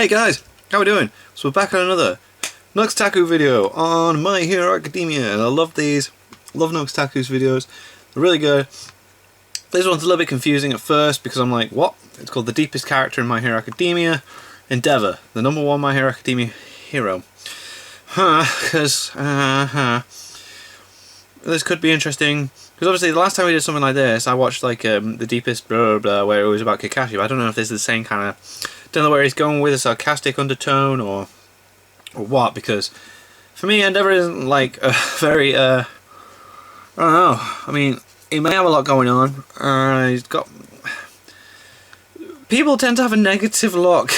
Hey guys, how we doing? So we're back on another Noxtaku video on My Hero Academia, and I love these. Love Noxtaku's videos. They're really good. This one's a little bit confusing at first because I'm like, what? It's called the deepest character in My Hero Academia, Endeavor, the #1 My Hero Academia hero. Because this could be interesting. Because obviously the last time we did something like this, I watched like the deepest blah, blah, blah, where it was about Kakashi. But I don't know if this is the same kind of. Don't know where he's going with a sarcastic undertone or what. Because for me, Endeavor isn't like a very. I don't know. I mean, he may have a lot going on. He's got. People tend to have a negative look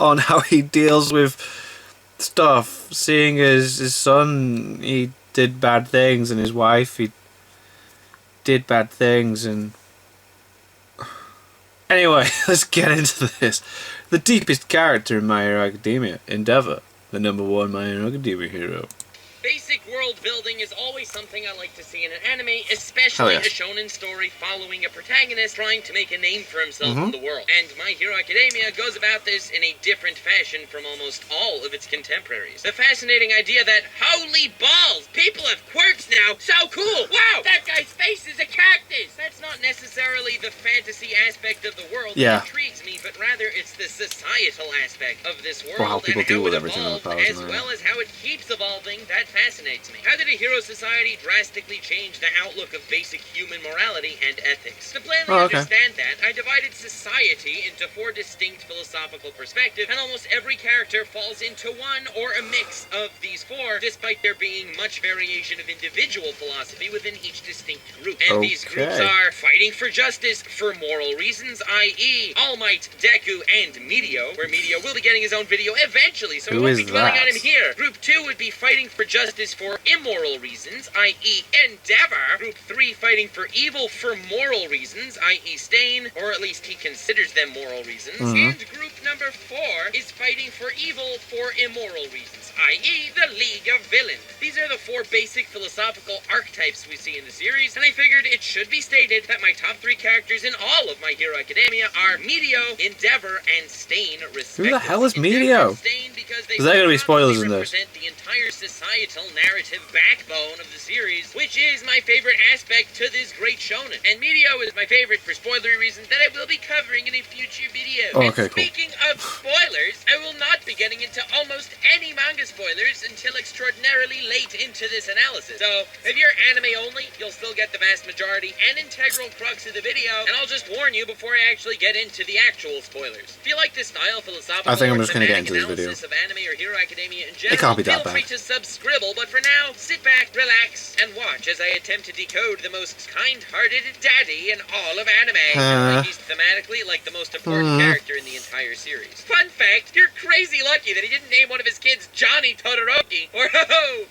on how he deals with stuff. Seeing as his son, he did bad things, and his wife, he did bad things, and anyway, let's get into this. The deepest character in My Hero Academia, Endeavor, the #1 My Hero Academia hero. Basic world building is always something I like to see in an anime, especially a shonen story following a protagonist trying to make a name for himself in the world. And My Hero Academia goes about this in a different fashion from almost all of its contemporaries. The fascinating idea that, holy balls, people have quirks now, so cool! Wow, that guy's face is a cactus! That's not necessarily the fantasy aspect of the world that intrigues me, but rather it's the societal aspect of this world, how people and deal how with it everything on the evolved, powers, as well as how it keeps evolving. That fascinates me. How did a hero society drastically change the outlook of basic human morality and ethics? To plainly understand that, I divided society into 4 distinct philosophical perspectives, and almost every character falls into one or a mix of these 4, despite there being much variation of individual philosophy within each distinct group. And these groups are fighting for justice for moral reasons, i.e. All Might, Deku, and Medio, where Medio will be getting his own video eventually, so we won't be dwelling on him here. Group 2 would be fighting for justice for immoral reasons, i.e. Endeavor. Group 3 fighting for evil for moral reasons, i.e. Stain, or at least he considers them moral reasons. And group number 4 is fighting for evil for immoral reasons, i.e. the League of Villains. These are the 4 basic philosophical archetypes we see in the series, and I figured it should be stated that my top 3 characters in all of My Hero Academia are Medio, Endeavor, and Stain, respectively. Who the hell is Medio? Is there going to be spoilers in this? The entire societal narrative backbone of the series, which is my favorite aspect to this great shonen. And Medio is my favorite for spoilery reasons that I will be covering in a future video. Speaking of spoilers, I will not be getting into almost any manga spoilers until extraordinarily late into this analysis. So, if you're anime only, you'll still get the vast majority and integral crux of the video, and I'll just warn you before I actually get into the actual spoilers. If you like this style, philosophical, I think I'm just going to get into this video. of anime or Hero Academia in general, it can't be that feel free to subscribble, but for now, sit back, relax, and watch as I attempt to decode the most kind-hearted daddy in all of anime. And he's thematically like the most important character in the entire series. Fun fact, you're crazy lucky that he didn't name one of his kids Johnny Todoroki, or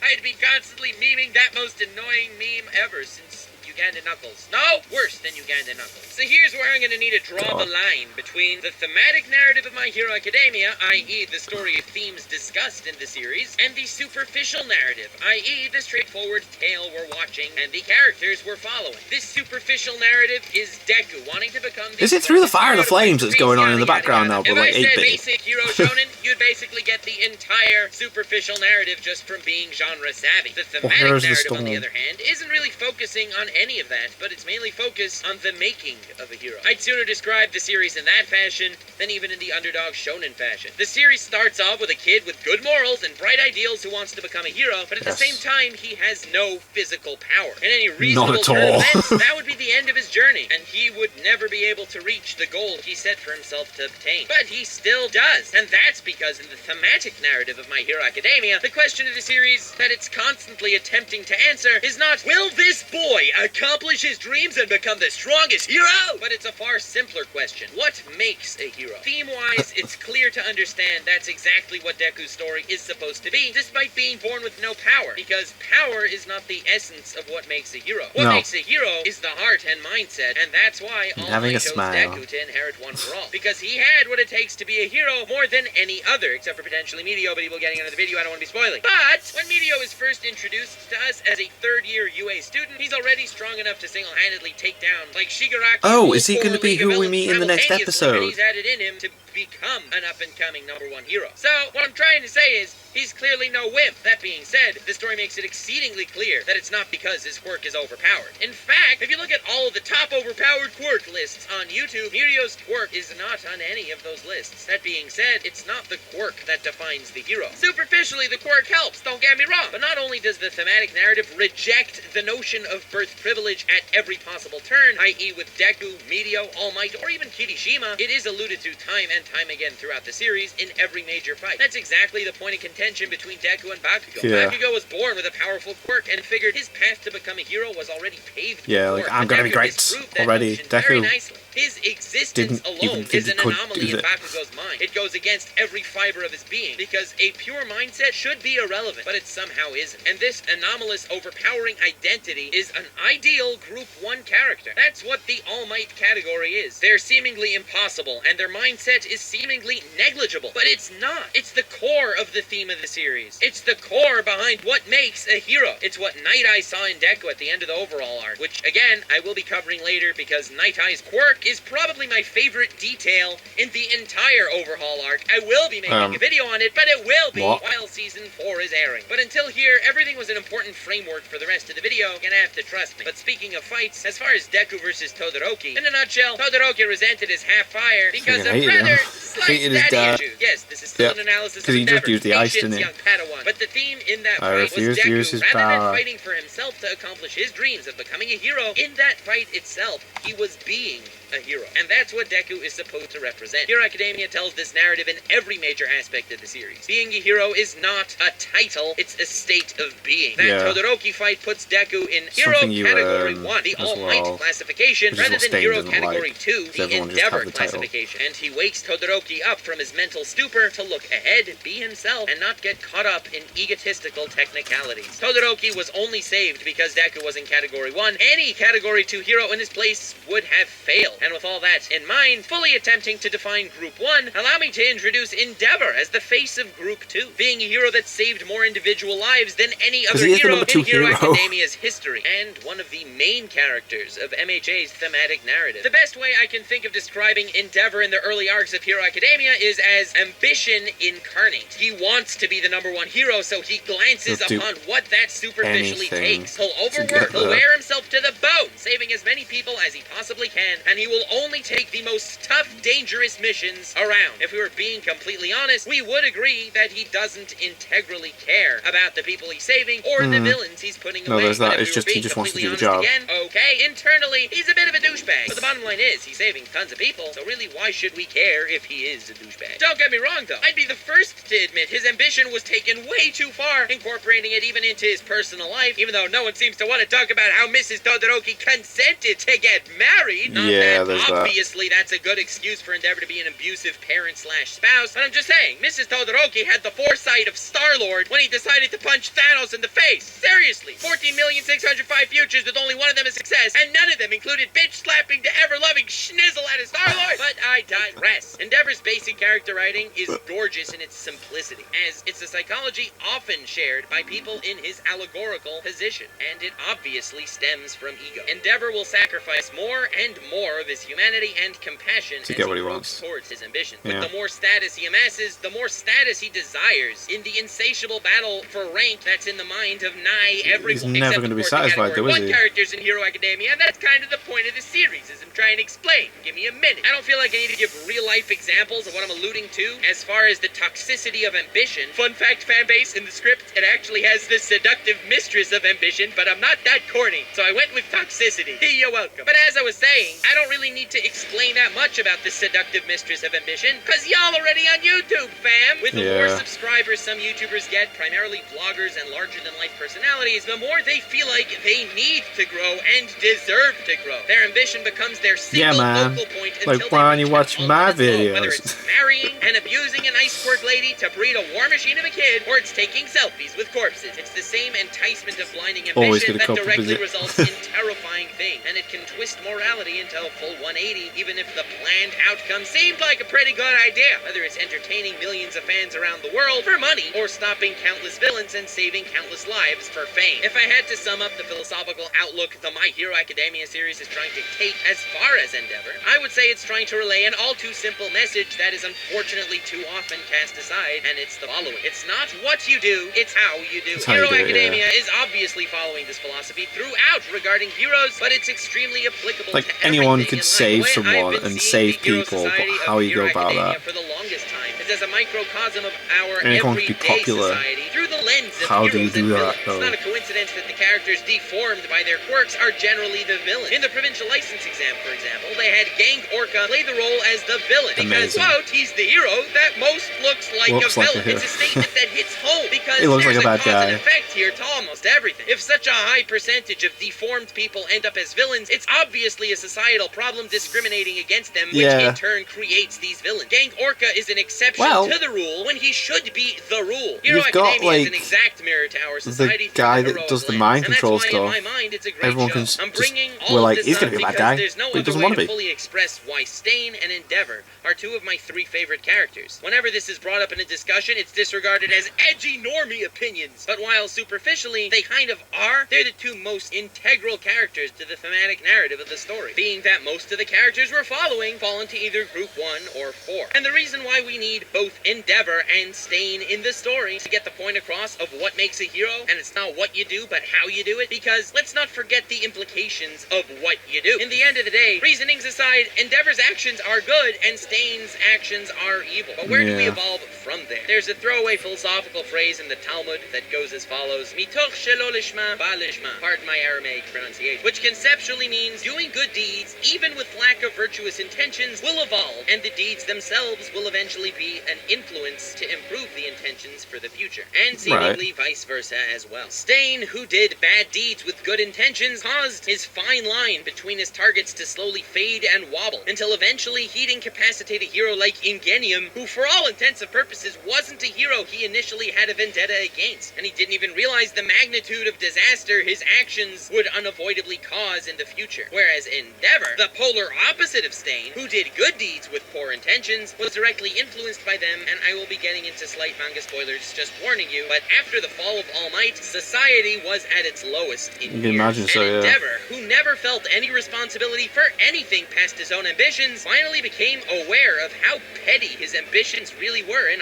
I'd be constantly memeing that most annoying meme ever since Uganda Knuckles. No, worse than Uganda Knuckles. So here's where I'm going to need to draw the line between the thematic narrative of My Hero Academia, i.e. the story of themes discussed in the series, and the superficial narrative, i.e. the straightforward tale we're watching and the characters we're following. This superficial narrative is Deku wanting to become the... Is it Through the Fire and the Flames that's going on in the background now, but like 8-bit? If I said basic hero shonen, you'd basically get the entire superficial narrative just from being genre savvy. The thematic narrative, on the other hand, isn't really focusing on any of that, but it's mainly focused on the making of a hero. I'd sooner describe the series in that fashion than even in the underdog shonen fashion. The series starts off with a kid with good morals and bright ideals who wants to become a hero, but at the same time, he has no physical power. In any reasonable turn of events, that would be the end of his journey, and he would never be able to reach the goal he set for himself to obtain. But he still does, and that's because in the thematic narrative of My Hero Academia, the question of the series that it's constantly attempting to answer is not, will this boy accomplish his dreams and become the strongest hero? But it's a far simpler question. What makes a hero? Theme-wise, it's clear to understand that's exactly what Deku's story is supposed to be, despite being born with no power, because power is not the essence of what makes a hero. What makes a hero is the heart and mindset, and that's why All Might chose Deku to inherit One For All, because he had what it takes to be a hero more than any other, except for potentially Medio, but he will getting into the video, I don't want to be spoiling. But when Medio is first introduced to us as a third-year UA student, he's already strong enough to single-handedly take down, like Shigaraki. Oh, is he going to be who we meet in the next episode? He's had it in him to become an up-and-coming #1 hero. So, what I'm trying to say is, he's clearly no wimp. That being said, the story makes it exceedingly clear that it's not because his quirk is overpowered. In fact, if you look at all of the top overpowered quirk lists on YouTube, Mirio's quirk is not on any of those lists. That being said, it's not the quirk that defines the hero. Superficially, the quirk helps, don't get me wrong, but not only does the thematic narrative reject the notion of birth privilege at every possible turn, i.e. with Deku, Medio, All Might, or even Kirishima, it is alluded to time and time again throughout the series in every major fight. That's exactly the point of contention between Deku and Bakugo. Yeah. Bakugo was born with a powerful quirk and figured his path to become a hero was already paved. Yeah, like, I'm gonna be great already. Deku his existence alone is an anomaly in Bakugo's mind. It goes against every fiber of his being, because a pure mindset should be irrelevant, but it somehow isn't. And this anomalous, overpowering identity is an ideal Group 1 character. That's what the All Might category is. They're seemingly impossible, and their mindset is seemingly negligible. But it's not. It's the core of the theme of the series. It's the core behind what makes a hero. It's what Night Eye saw in Deku at the end of the overall arc, which, again, I will be covering later, because Night Eye's quirk is probably my favorite detail in the entire overhaul arc. I will be making a video on it, but it will be while Season 4 is airing. But until here, everything was an important framework for the rest of the video. You're gonna have to trust me. But speaking of fights, as far as Deku versus Todoroki, in a nutshell, Todoroki resented his half-fire because of rather slight daddy issues. Yes, this is still an analysis of Endeavor's patience, young Padawan. But the theme in that fight was Deku, rather than fighting for himself to accomplish his dreams of becoming a hero, in that fight itself, he was being a hero. And that's what Deku is supposed to represent. Hero Academia tells this narrative in every major aspect of the series. Being a hero is not a title, it's a state of being. That Todoroki fight puts Deku in Hero Category 1, the All Might classification, rather than Hero Category 2, the Endeavor classification. And he wakes Todoroki up from his mental stupor to look ahead, be himself, and not get caught up in egotistical technicalities. Todoroki was only saved because Deku was in Category 1. Any Category 2 hero in his place would have failed. And with all that in mind, fully attempting to define Group 1, allow me to introduce Endeavor as the face of Group 2, being a hero that saved more individual lives than any other hero in Hero Academia's history, and one of the main characters of MHA's thematic narrative. The best way I can think of describing Endeavor in the early arcs of Hero Academia is as ambition incarnate. He wants to be the #1 hero, so he glances upon what that superficially takes. He'll overwork, he'll wear himself to the bone, saving as many people as he possibly can, and he will only take the most tough, dangerous missions around. If we were being completely honest, we would agree that he doesn't integrally care about the people he's saving or the villains he's putting away. There's that. It's just he just wants to do the job. Again, okay, internally, he's a bit of a douchebag. But the bottom line is, he's saving tons of people, so really, why should we care if he is a douchebag? Don't get me wrong, though. I'd be the first to admit his ambition was taken way too far, incorporating it even into his personal life, even though no one seems to want to talk about how Mrs. Todoroki consented to get married. Not that obviously that's a good excuse for Endeavor to be an abusive parent/spouse, but I'm just saying, Mrs. Todoroki had the foresight of Star-Lord when he decided to punch Thanos in the face. Seriously, 14,605 futures with only one of them a success, and none of them included bitch-slapping to ever-loving schnizzle at his Star-Lord. But I digress. Endeavor's basic character writing is gorgeous in its simplicity, as it's a psychology often shared by people in his allegorical position, and it obviously stems from ego. Endeavor will sacrifice more and more of his humanity and compassion to get what he wants towards his ambition. But the more status he amasses, the more status he desires in the insatiable battle for rank that's in the mind of nigh everyone. He's never going to be satisfied, though, is he? Characters in Hero Academia, and that's kind of the point of the series, as I'm trying to explain. Give me a minute. I don't feel like I need to give real-life examples of what I'm alluding to as far as the toxicity of ambition. Fun fact, fanbase, in the script, it actually has the seductive mistress of ambition, but I'm not that corny, so I went with toxicity. You're welcome. But as I was saying, I don't really need to explain that much about the seductive mistress of ambition, cause y'all already on YouTube, fam! With the more subscribers some YouTubers get, primarily vloggers and larger-than-life personalities, the more they feel like they need to grow and deserve to grow. Their ambition becomes their single focal point until like, why don't you watch my videos? Whether it's marrying and abusing an ice quirk lady to breed a war machine of a kid, or it's taking selfies with corpses. It's the same enticement of blinding ambition that directly results in terrifying things, and it can twist morality into a full 180, even if the planned outcome seemed like a pretty good idea, whether it's entertaining millions of fans around the world for money, or stopping countless villains and saving countless lives for fame. If I had to sum up the philosophical outlook the My Hero Academia series is trying to take as far as Endeavor, I would say it's trying to relay an all too simple message that is unfortunately too often cast aside, and it's the following. It's not what you do, it's how you do. Hero Academia is obviously following this philosophy throughout regarding heroes, but it's extremely applicable like to anyone everything could in save life. someone and save people, but how you go about that? For the longest time, it's as a microcosm of our Anyone could be everyday popular. society through the lens of How do you heroes do and that, villains. though? It's not a coincidence that the characters deformed by their quirks are generally the villain. In the provincial license exam, for example, they had Gang Orca play the role as the villain. Because, Amazing. quote, he's the hero that most looks like a villain. It's a statement that hits home because He looks there's like a bad cause guy. and effect here to almost everything. If such a high percentage of deformed people end up as villains, it's obviously a societal problem discriminating against them, which Yeah. in turn creates these villains. Gang Orca is an exception Well, to the rule when he should be the rule. Hero you've got, Academia is like, an exact mirror to our society the guy through a that does the heroic mind lens. And control that's why in stuff. my mind, it's a great Everyone show. can I'm just, bringing all we're of like, this he's gonna up be a bad because guy, there's no but he other doesn't way want to to be. fully express why Stain and Endeavor are two of my three favorite characters. Whenever this is brought up in a discussion, it's disregarded as edgy normie opinions. But while superficially they kind of are, they're the two most integral characters to the thematic narrative of the story, being that most of the characters we're following fall into either group 1 or 4. And the reason why we need both Endeavor and Stain in the story to get the point across of what makes a hero, and it's not what you do, but how you do it, because let's not forget the implications of what you do. In the end of the day, reasonings aside, Endeavor's actions are good and Stain's actions are evil. But where do we evolve from there? There's a throwaway philosophical phrase in the Talmud that goes as follows: Mitoch shelo lishma ba lishma. Pardon my Aramaic pronunciation. Which conceptually means doing good deeds, even with lack of virtuous intentions, will evolve, and the deeds themselves will eventually be an influence to improve the intentions for the future. And seemingly vice versa as well. Stain, who did bad deeds with good intentions, caused his fine line between his targets to slowly fade and wobble, until eventually he'd incapacitate a hero like Ingenium, who for all intents and purposes wasn't a hero he initially had a vendetta against, and he didn't even realize the magnitude of disaster his actions would unavoidably cause in the future. Whereas Endeavor, the polar opposite of Stain, who did good deeds with poor intentions, was directly influenced by them, and I will be getting into slight manga spoilers, just warning you, but after the fall of All Might, society was at its lowest in You can years. imagine so, and yeah. Endeavor, who never felt any responsibility for anything past his own ambitions, finally became aware of how petty his ambitions really were, and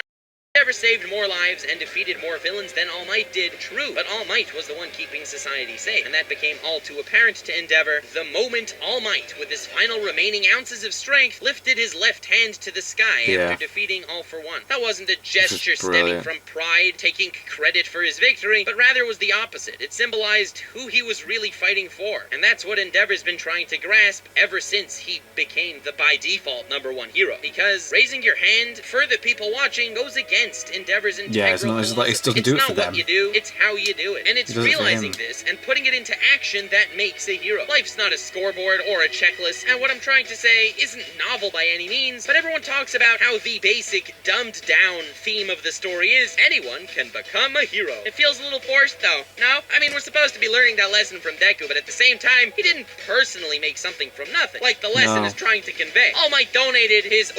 Endeavor saved more lives and defeated more villains than All Might did, true, but All Might was the one keeping society safe, and that became all too apparent to Endeavor the moment All Might, with his final remaining ounces of strength, lifted his left hand to the sky after defeating All for One. That wasn't a gesture stemming from pride, taking credit for his victory, but rather was the opposite. It symbolized who he was really fighting for, and that's what Endeavor's been trying to grasp ever since he became the by default #1 hero, because raising your hand for the people watching goes against Endeavor's integral it's not, it doesn't do it for them. It's not what you do, it's how you do it. And it's realizing this and putting it into action that makes a hero. Life's not a scoreboard or a checklist, and what I'm trying to say isn't novel by any means, but everyone talks about how the basic, dumbed-down theme of the story is anyone can become a hero. It feels a little forced, though. No? I mean, we're supposed to be learning that lesson from Deku, but at the same time, he didn't personally make something from nothing, like the lesson is trying to convey. All Might donated his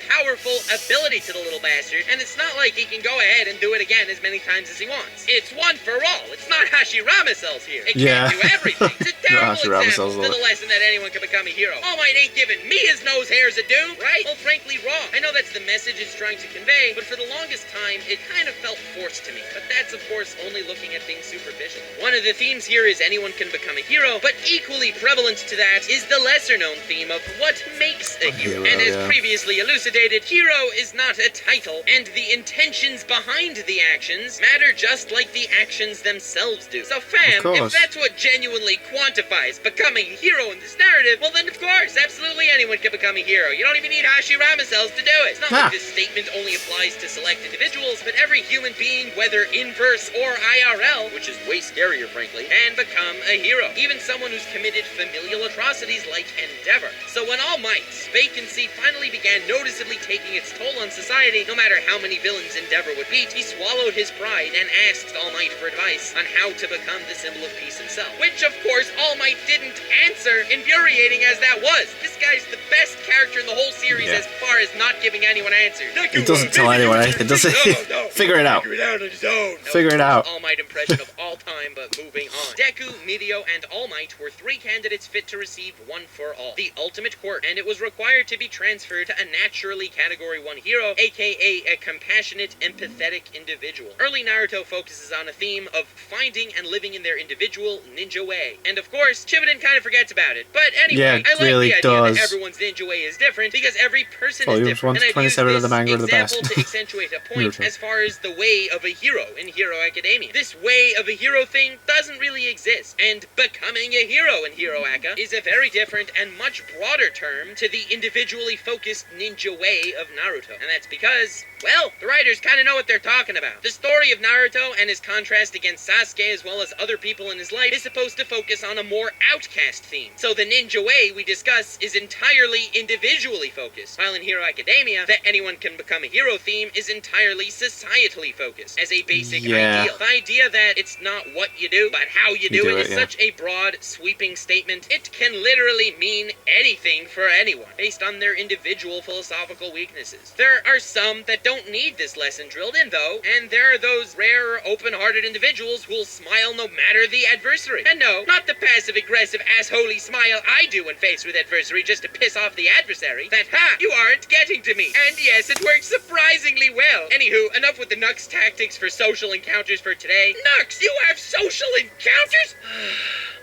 powerful ability to the little bastard, and it's not like he can go ahead and do it again as many times as he wants. It's one for all. It's not Hashirama cells here. It can't do everything. It's a terrible example to the lesson that anyone can become a hero. All Might ain't giving me his nose hairs a do, right? Well, frankly, wrong. I know that's the message it's trying to convey, but for the longest time, it kind of felt forced to me. But that's, of course, only looking at things superficially. One of the themes here is anyone can become a hero, but equally prevalent to that is the lesser-known theme of what makes a hero. And as previously elucidated, hero is not a title, and the intentions behind the actions matter just like the actions themselves do. So fam, if that's what genuinely quantifies becoming a hero in this narrative, well then of course, absolutely anyone can become a hero. You don't even need Hashirama cells to do it. It's not like this statement only applies to select individuals, but every human being, whether inverse or IRL, which is way scarier frankly, can become a hero. Even someone who's committed familial atrocities like Endeavor. So when All Might's vacancy finally began noticeably taking its toll on society, no matter how many villains Endeavor would beat, he swallowed his pride and asked All Might for advice on how to become the symbol of peace himself. Which, of course, All Might didn't answer, infuriating as that was. This guy's the best character in the whole series as far as not giving anyone answers. It doesn't tell anyone anything, does it? No. Figure it out. Figure it out on his own. Figure it out. All Might impression of all time, but moving on. Deku, Medio, and All Might were 3 candidates fit to receive One for All, the ultimate quirk, and it was required to be transferred to a naturally Category 1 hero, aka a compassionate, empathetic individual. Early Naruto focuses on a theme of finding and living in their individual ninja way. And of course, Shippuden kind of forgets about it. But anyway, Yeah, it I like really the idea does. that everyone's ninja way is different because every person Volumes is different. 1 to 27 of the manga are the best. Example to accentuate a point Naruto. as far as the way of a hero in Hero Academia. This way of a hero thing doesn't really exist, and becoming a hero in Hero Aka is a very different and much broader term to the individually focused ninja way of Naruto. And that's because, well, the writers kind of know what they're talking about. The story of Naruto and his contrast against Sasuke as well as other people in his life is supposed to focus on a more outcast theme. So the ninja way we discuss is entirely individually focused, while in Hero Academia, that anyone can become a hero theme is entirely societally focused as a basic ideal. The idea that it's not what you do, but how you do it is such a broad, sweeping statement. It can literally mean anything for anyone, based on their individual philosophical weaknesses. There are some that don't need this lesson drilled in, though, and there are those rare, open-hearted individuals who'll smile no matter the adversary. And no, not the passive-aggressive, assholey smile I do when faced with adversity just to piss off the adversary. That, ha, you aren't getting to me. And yes, it works surprisingly well. Anywho, enough with the Nux tactics for social encounters for today. Nux, you have social encounters?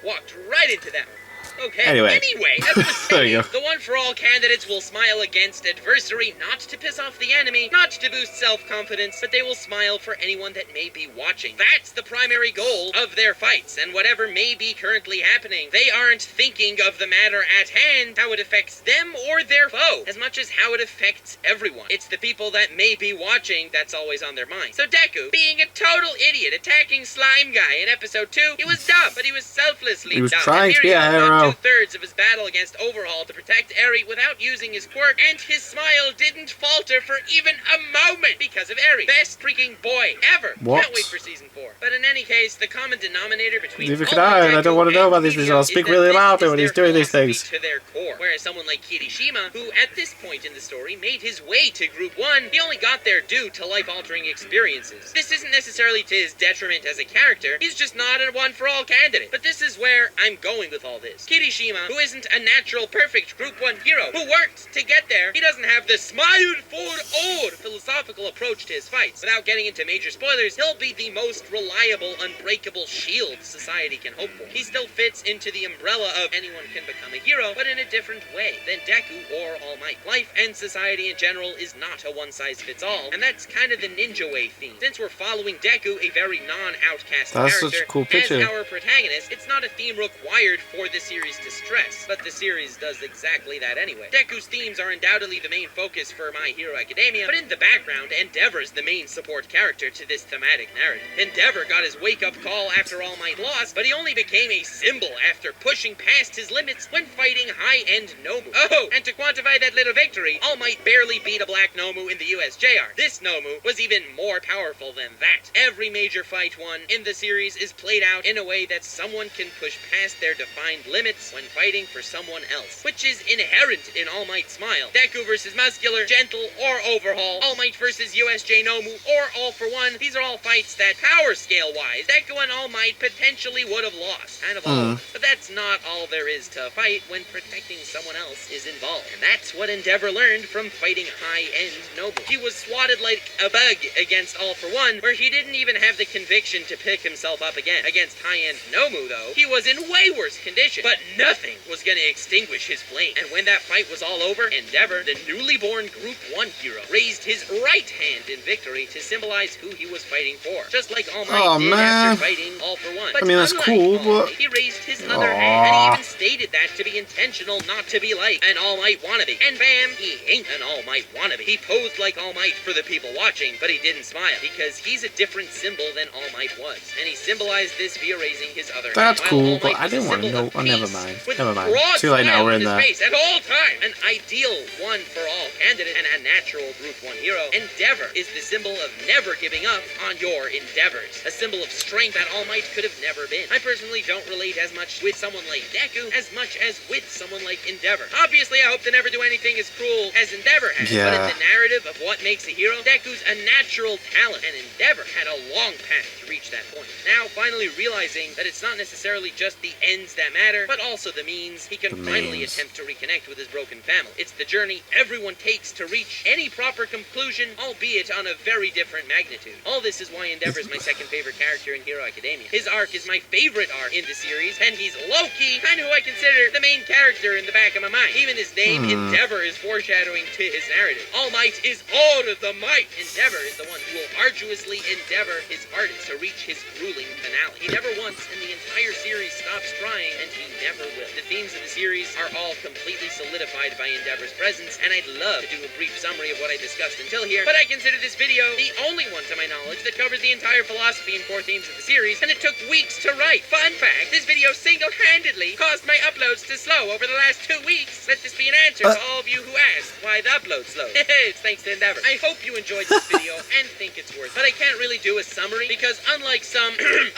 Walked right into that one. Okay, anyway, as I was saying, the One for All candidates will smile against adversary, not to piss off the enemy, not to boost self-confidence, but they will smile for anyone that may be watching. That's the primary goal of their fights, and whatever may be currently happening, they aren't thinking of the matter at hand, how it affects them or their foe, as much as how it affects everyone. It's the people that may be watching that's always on their mind. So Deku, being a total idiot, attacking Slime Guy in episode 2, he was dumb, but he was selflessly dumb. He was trying to be a hero. 2/3 of his battle against Overhaul to protect Eri without using his quirk, and his smile didn't falter for even a moment because of Eri. Best freaking boy ever. What? Can't wait for season 4. But in any case, the common denominator between Neither could I don't want to know about these things. I'll speak really loud when he's doing these things. To their core. Whereas someone like Kirishima, who at this point in the story made his way to Group 1, he only got there due to life-altering experiences. This isn't necessarily to his detriment as a character, he's just not a one-for-all candidate. But this is where I'm going with all this. Kirishima, who isn't a natural, perfect Group 1 hero, who worked to get there, he doesn't have the smile for all philosophical approach to his fights. Without getting into major spoilers, he'll be the most reliable, unbreakable shield society can hope for. He still fits into the umbrella of anyone can become a hero, but in a different way than Deku or All Might. Life and society in general is not a one-size-fits-all, and that's kind of the ninja way theme. Since we're following Deku, a very non-outcast character, such a cool picture. as our protagonist, it's not a theme required for the series to stress, but the series does exactly that anyway. Deku's themes are undoubtedly the main focus for My Hero Academia, but in the background, Endeavor's the main support character to this thematic narrative. Endeavor got his wake-up call after All Might lost, but he only became a symbol after pushing past his limits when fighting high-end Nomu. Oh, and to quantify that little victory, All Might barely beat a black Nomu in the USJR. This Nomu was even more powerful than that. Every major fight won in the series is played out in a way that someone can push past their defined limits when fighting for someone else, which is inherent in All Might's smile. Deku versus Muscular, Gentle, or Overhaul, All Might versus USJ Nomu, or All for One, these are all fights that, power scale-wise, Deku and All Might potentially would have lost. Kind of all. But that's not all there is to a fight when protecting someone else is involved. And that's what Endeavor learned from fighting high-end Nomu. He was swatted like a bug against All for One, where he didn't even have the conviction to pick himself up again. Against high-end Nomu, though, he was in way worse condition, but nothing was gonna extinguish his flame. And when that fight was all over, Endeavor, the newly born Group 1 hero, raised his right hand in victory to symbolize who he was fighting for. Just like All Might did after fighting All for One. But I mean, that's cool, but... he raised his other hand, and he even stated that to be intentional, not to be like an All Might wannabe. And bam, he ain't an All Might wannabe. He posed like All Might for the people watching, but he didn't smile, because he's a different symbol than All Might was. And he symbolized this via raising his other hand. That's cool, but I didn't want to know. I never never mind. with Never mind. broad Too late now, smile we're on in his there. face at all times. An ideal one-for-all candidate and a natural Group 1 hero. Endeavor is the symbol of never giving up on your endeavors. A symbol of strength that All Might could have never been. I personally don't relate as much with someone like Deku as much as with someone like Endeavor. Obviously, I hope to never do anything as cruel as Endeavor has, but in the narrative of what makes a hero, Deku's a natural talent, and Endeavor had a long path to reach that point. Now, finally realizing that it's not necessarily just the ends that matter, but also the means, he can finally attempt to reconnect with his broken family. It's the journey everyone takes to reach any proper conclusion, albeit on a very different magnitude. All this is why Endeavor is my second favorite character in Hero Academia. His arc is my favorite arc in the series, and he's low-key kind of who I consider the main character in the back of my mind. Even his name, Endeavor, is foreshadowing to his narrative. All Might is all of the might. Endeavor is the one who will arduously endeavor his hardest to reach his grueling finale. He never once in the entire series stops trying, and he never will. The themes of the series are all completely solidified by Endeavor's presence, and I'd love to do a brief summary of what I discussed until here, but I consider this video the only one to my knowledge that covers the entire philosophy and core themes of the series, and it took weeks to write. Fun fact, this video single-handedly caused my uploads to slow over the last 2 weeks. Let this be an answer to all of you who asked why the upload slowed. It's thanks to Endeavor. I hope you enjoyed this video and think it's worth it, but I can't really do a summary because unlike some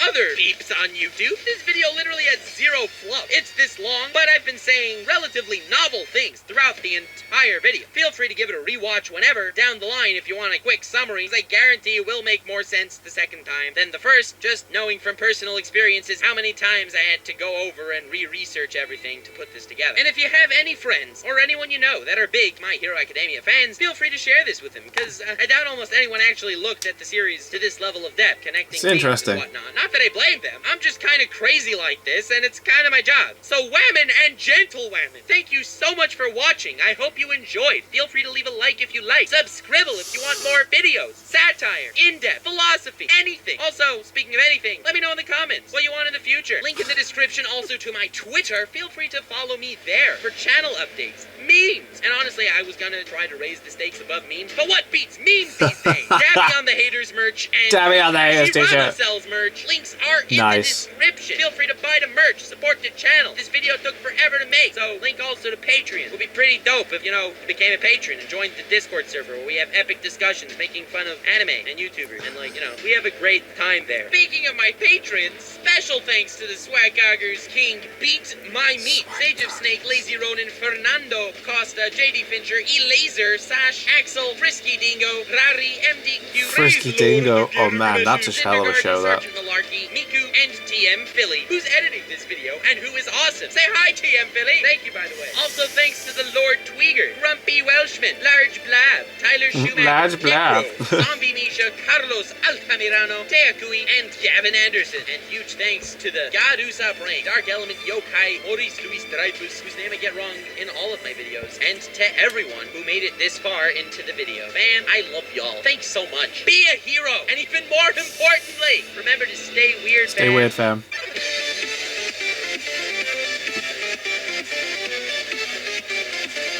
other beeps on YouTube, this video literally has zero fluff. It's this long, but I've been saying relatively novel things throughout the entire video. Feel free to give it a rewatch whenever down the line if you want a quick summary, because I guarantee it will make more sense the second time than the first, just knowing from personal experiences how many times I had to go over and re-research everything to put this together. And if you have any friends or anyone you know that are big My Hero Academia fans, feel free to share this with them, because I doubt almost anyone actually looked at the series to this level of depth, connecting themes and whatnot. Not that I blame them. I'm just kind of crazy like this, and it's kind of my job. So whammin' and gentle whammin', thank you so much for watching. I hope you enjoyed. Feel free to leave a like if you like. Subscribble if you want more videos, satire, in-depth, philosophy, anything. Also, speaking of anything, let me know in the comments what you want in the future. Link in the description also to my Twitter. Feel free to follow me there for channel updates, memes. And honestly, I was gonna try to raise the stakes above memes, but what beats memes these days? Dabby on the Haters merch and Dabby on the Haters t-shirt sells merch. Links are in the description. Feel free to buy the merch, support the channel. This video took forever to make, so link also to Patreon. It would be pretty dope if, you became a patron and joined the Discord server where we have epic discussions making fun of anime and YouTubers, and we have a great time there. Speaking of my patrons, special thanks to the Swaggoggers King, Beat My Meat, Sage of Snake, Lazy Ronin, Fernando Costa, JD Fincher, E-Laser, Sash, Axel, Frisky Dingo, Rari, MDQ, Frisky Dingo, oh man, that's a hell of a show, that. Sergeant Malarkey, Miku, and TM Philly, who's editing this video and who is awesome. Say hi, TM Philly. Thank you, by the way. Also, thanks to the Lord Tweeger, Grumpy Welshman, Large Blab, Tyler Schumacher, Large Blab, Zombie Misha, Carlos Altamirano, Teakui, and Gavin Anderson. And huge thanks to the Gadusa Brain, Dark Element Yokai, Maurice Luis Dreyfus, whose name I get wrong in all of my videos, and to everyone who made it this far into the video. Fam, I love y'all. Thanks so much. Be a hero, and even more importantly, remember to stay weird, Stay weird, fam.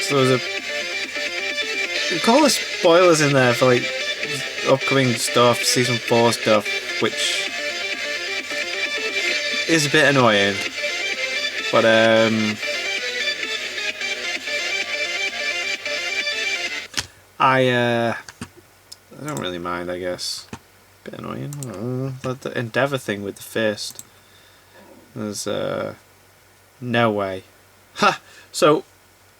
So there's we call the spoilers in there for like upcoming stuff, season 4 stuff, which is a bit annoying. But I don't really mind, I guess. Bit annoying. The Endeavor thing with the fist. There's no way. Ha! So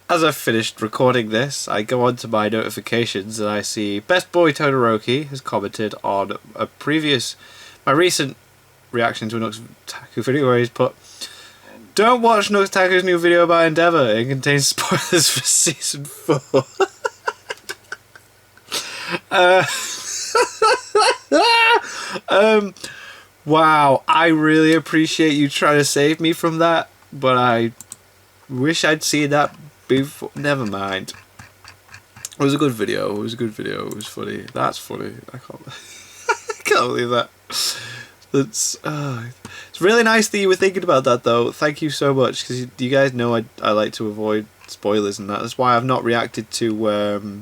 as I've finished recording this, I go on to my notifications and I see Best Boy Todoroki has commented on my recent reaction to a Nooktaku video where he's put, "Don't watch Nooktaku's new video about Endeavor, it contains spoilers for season 4. Wow, I really appreciate you trying to save me from that, but I wish I'd seen that before. Never mind. It was a good video. It was a good video. It was funny. That's funny. I can't believe that. It's really nice that you were thinking about that, though. Thank you so much, because you guys know I like to avoid spoilers and that. That's why I've not reacted to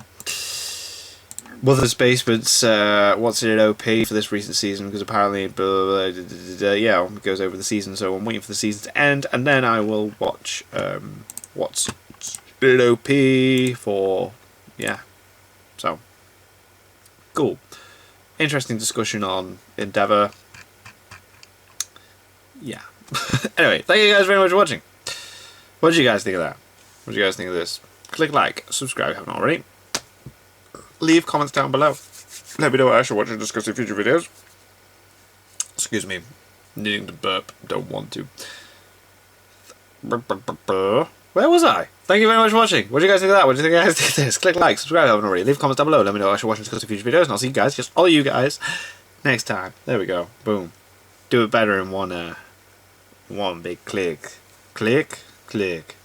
Mother's Basement's what's it OP for this recent season, because apparently yeah, it goes over the season, so I'm waiting for the season to end, and then I will watch what's it OP for, yeah, so cool. Interesting discussion on Endeavour. Yeah. Anyway, thank you guys very much for watching. What did you guys think of that? What did you guys think of this? Click like, subscribe if you haven't already. Leave comments down below. Let me know what I should watch and discuss in future videos. Excuse me. Needing to burp. Don't want to. Where was I? Thank you very much for watching. What do you guys think of that? What do you think guys think of this? Click like, subscribe if you haven't already. Leave comments down below. Let me know what I should watch and discuss in future videos. And I'll see you guys, just all you guys, next time. There we go. Boom. Do it better in one big click. Click, click.